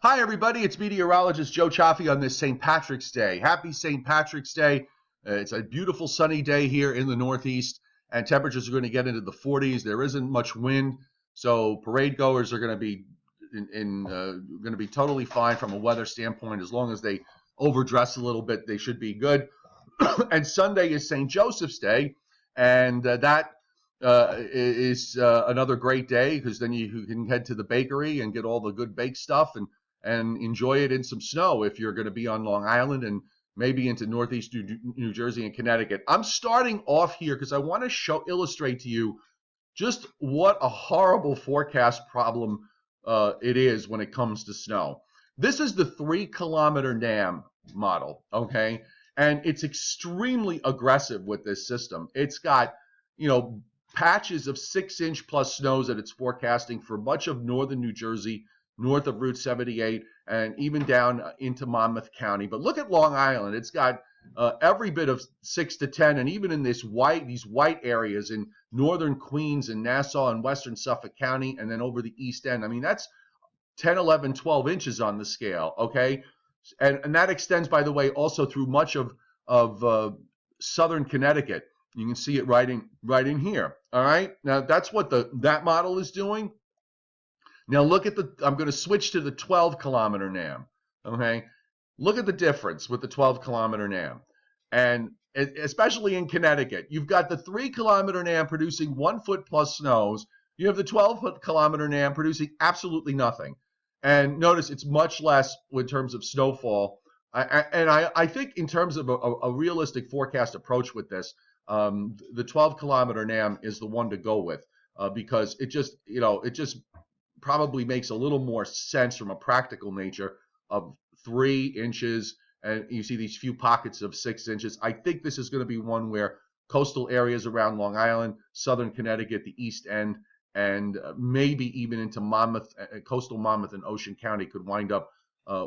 Hi, everybody. It's meteorologist Joe Chaffee on this St. Patrick's Day. Happy St. Patrick's Day. It's a beautiful sunny day here in the Northeast, and temperatures are going to get into the 40s. There isn't much wind, so parade goers are going to be going to be totally fine from a weather standpoint. As long as they overdress a little bit, they should be good. And Sunday is St. Joseph's Day, and that is another great day because then you can head to the bakery and get all the good baked stuff and enjoy it in some snow if you're going to be on Long Island and maybe into Northeast New Jersey and Connecticut. I'm starting off here because I want to illustrate to you just what a horrible forecast problem it is when it comes to snow. This is the 3-kilometer NAM model, okay? And it's extremely aggressive with this system. It's got, patches of 6-inch plus snows that it's forecasting for much of northern New Jersey, north of Route 78, and even down into Monmouth County. But look at Long Island. It's got every bit of 6 to 10, and even in these white areas in northern Queens and Nassau and western Suffolk County, and then over the East End. I mean, that's 10, 11, 12 inches on the scale, okay? And that extends, by the way, also through much of southern Connecticut. You can see it right in here. All right. Now that's what that model is doing. Now look at I'm going to switch to the 12-kilometer NAM. Okay. Look at the difference with the 12-kilometer NAM, and especially in Connecticut, you've got the 3-kilometer NAM producing 1 foot plus snows. You have the 12-kilometer NAM producing absolutely nothing. And notice it's much less in terms of snowfall. I think in terms of a realistic forecast approach with this, the 12-kilometer NAM is the one to go with because it just probably makes a little more sense from a practical nature of 3 inches, and you see these few pockets of 6 inches. I think this is going to be one where coastal areas around Long Island, southern Connecticut, the East End, and maybe even into Monmouth, coastal Monmouth and Ocean County could wind up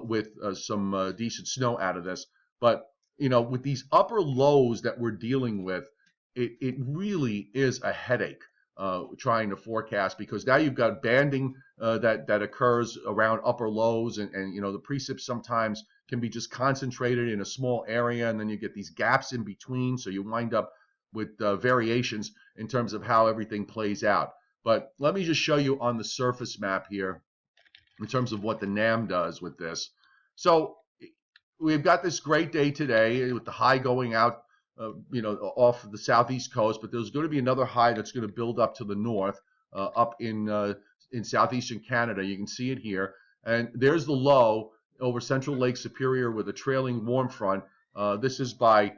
with some decent snow out of this. But with these upper lows that we're dealing with, it really is a headache trying to forecast, because now you've got banding that occurs around upper lows, and the precip sometimes can be just concentrated in a small area, and then you get these gaps in between, so you wind up with variations in terms of how everything plays out. But let me just show you on the surface map here in terms of what the NAM does with this. So we've got this great day today with the high going out, off the southeast coast, but there's going to be another high that's going to build up to the north, up in southeastern Canada. You can see it here, and there's the low over central Lake Superior with a trailing warm front. This is by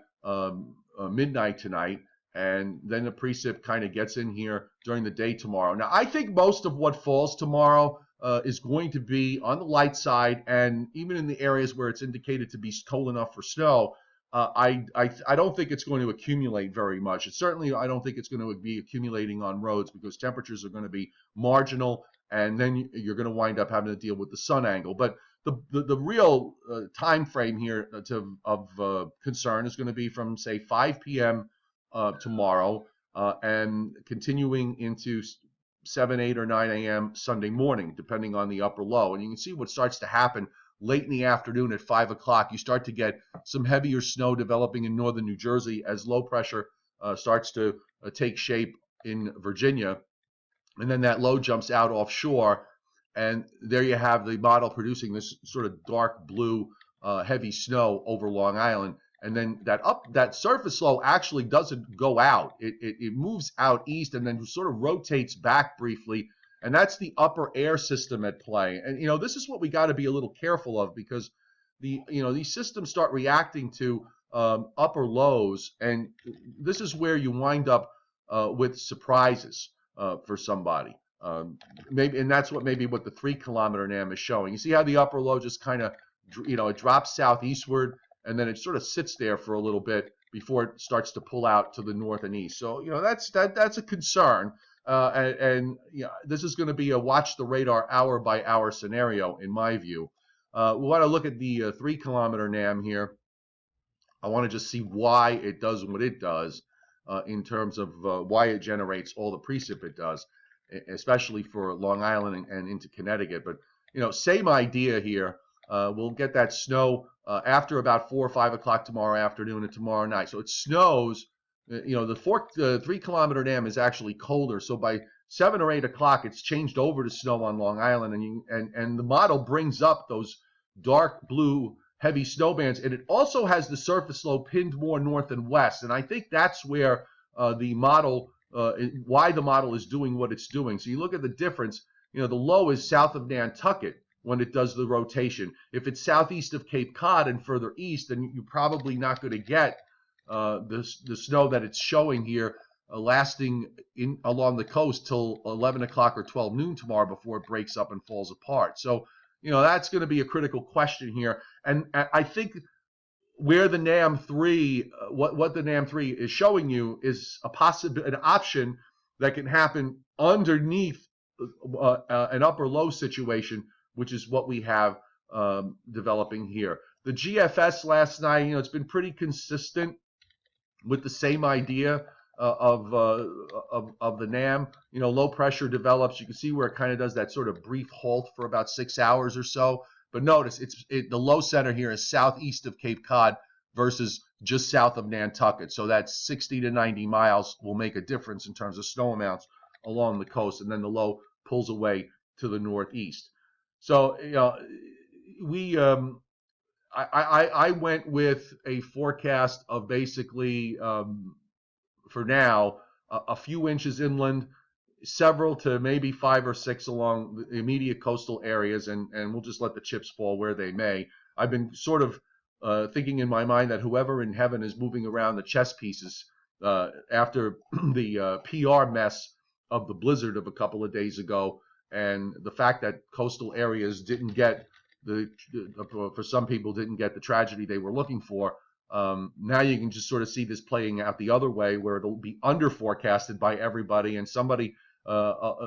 midnight tonight, and then the precip kind of gets in here during the day tomorrow. Now, I think most of what falls tomorrow is going to be on the light side, and even in the areas where it's indicated to be cold enough for snow, I don't think it's going to accumulate very much. I don't think it's going to be accumulating on roads, because temperatures are going to be marginal, and then you're going to wind up having to deal with the sun angle. But the real time frame here of concern is going to be from, say, 5 p.m. Tomorrow and continuing into 7, 8, or 9 a.m. Sunday morning, depending on the upper low. And you can see what starts to happen late in the afternoon at 5 o'clock. You start to get some heavier snow developing in northern New Jersey as low pressure starts to take shape in Virginia. And then that low jumps out offshore, and there you have the model producing this sort of dark blue heavy snow over Long Island. And then that surface low actually doesn't go out. It moves out east and then sort of rotates back briefly. And that's the upper air system at play. And, this is what we got to be a little careful of, because these systems start reacting to upper lows. And this is where you wind up with surprises for somebody. And that's what the 3-kilometer NAM is showing. You see how the upper low just kind of, it drops southeastward, and then it sort of sits there for a little bit before it starts to pull out to the north and east. So, that's a concern. This is going to be a watch the radar hour by hour scenario, in my view. We want to look at the 3-kilometer NAM here. I want to just see why it does what it does in terms of why it generates all the precip it does, especially for Long Island and into Connecticut. But same idea here. We'll get that snow after about 4 or 5 o'clock tomorrow afternoon and tomorrow night. So it snows. The 3 kilometer dam is actually colder. So by 7 or 8 o'clock, it's changed over to snow on Long Island, and the model brings up those dark blue heavy snow bands, and it also has the surface low pinned more north and west. And I think that's where the model, why the model is doing what it's doing. So you look at the difference. The low is south of Nantucket when it does the rotation. If it's southeast of Cape Cod and further east, then you're probably not going to get the snow that it's showing here lasting along the coast till 11 o'clock or 12 noon tomorrow before it breaks up and falls apart. So, that's going to be a critical question here. And I think where the NAM 3, what the NAM 3 is showing you is an option that can happen underneath an upper low situation, which is what we have developing here. The GFS last night, it's been pretty consistent with the same idea of the NAM. Low pressure develops. You can see where it kind of does that sort of brief halt for about 6 hours or so. But notice the low center here is southeast of Cape Cod versus just south of Nantucket. So that's 60 to 90 miles will make a difference in terms of snow amounts along the coast, and then the low pulls away to the northeast. So I went with a forecast of basically for now a few inches inland, several to maybe 5 or 6 along the immediate coastal areas, and we'll just let the chips fall where they may. I've been sort of thinking in my mind that whoever in heaven is moving around the chess pieces after the PR mess of the blizzard of a couple of days ago, and the fact that coastal areas didn't get for some people didn't get the tragedy they were looking for. Now you can just sort of see this playing out the other way, where it'll be under forecasted by everybody, and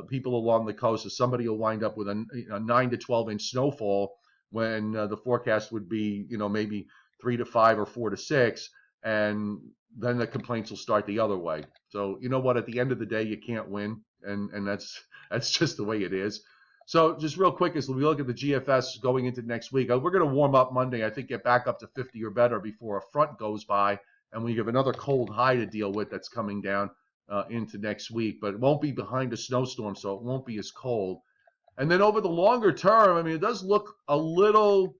people along the coast, somebody will wind up with a 9 to 12 inch snowfall when the forecast would be, maybe 3 to 5 or 4 to 6, and then the complaints will start the other way. So you know what? At the end of the day, you can't win, and that's just the way it is. So just real quick, as we look at the GFS going into next week, we're going to warm up Monday. I think get back up to 50 or better before a front goes by, and we have another cold high to deal with that's coming down into next week. But it won't be behind a snowstorm, so it won't be as cold. And then over the longer term, it does look a little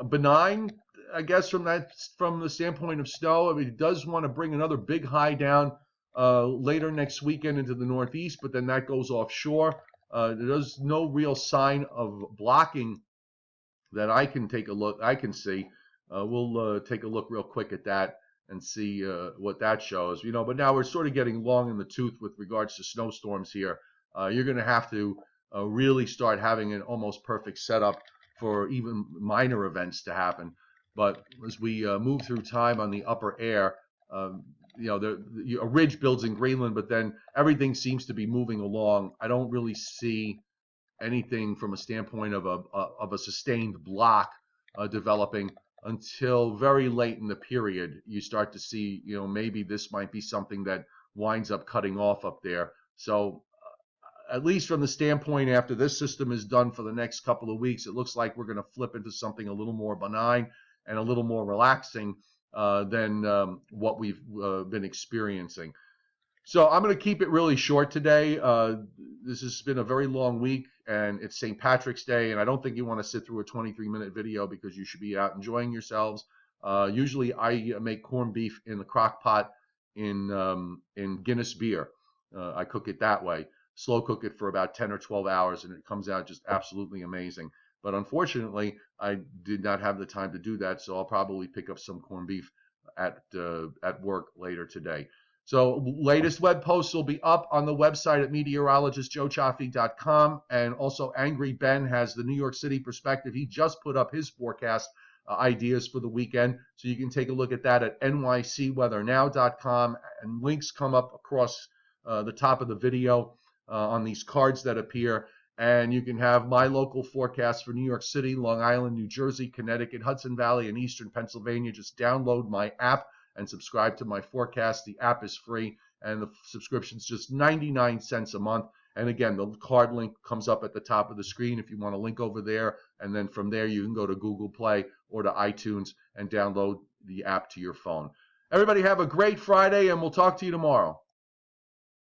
benign, I guess, from the standpoint of snow. It does want to bring another big high down later next weekend into the northeast, but then that goes offshore. There's no real sign of blocking that I can see. We'll take a look real quick at that and see what that shows. But now we're sort of getting long in the tooth with regards to snowstorms here. You're going to have to really start having an almost perfect setup for even minor events to happen. But as we move through time on the upper air, a ridge builds in Greenland, but then everything seems to be moving along. I don't really see anything from a standpoint of a sustained block developing until very late in the period. You start to see, maybe this might be something that winds up cutting off up there. So at least from the standpoint after this system is done for the next couple of weeks, it looks like we're going to flip into something a little more benign and a little more relaxing than what we've been experiencing. So I'm going to keep it really short today. This has been a very long week, and it's St. Patrick's Day, and I don't think you want to sit through a 23-minute video because you should be out enjoying yourselves. Usually I make corned beef in the crock pot in Guinness beer. I cook it that way. Slow cook it for about 10 or 12 hours, and it comes out just absolutely amazing. But unfortunately, I did not have the time to do that, so I'll probably pick up some corned beef at work later today. So latest web posts will be up on the website at meteorologistjoechaffee.com, and also Angry Ben has the New York City perspective. He just put up his forecast ideas for the weekend, so you can take a look at that at nycweathernow.com, and links come up across the top of the video on these cards that appear. And you can have my local forecast for New York City, Long Island, New Jersey, Connecticut, Hudson Valley, and Eastern Pennsylvania. Just download my app and subscribe to my forecast. The app is free, and the subscription's just 99 cents a month. And again, the card link comes up at the top of the screen if you want to link over there. And then from there, you can go to Google Play or to iTunes and download the app to your phone. Everybody have a great Friday, and we'll talk to you tomorrow.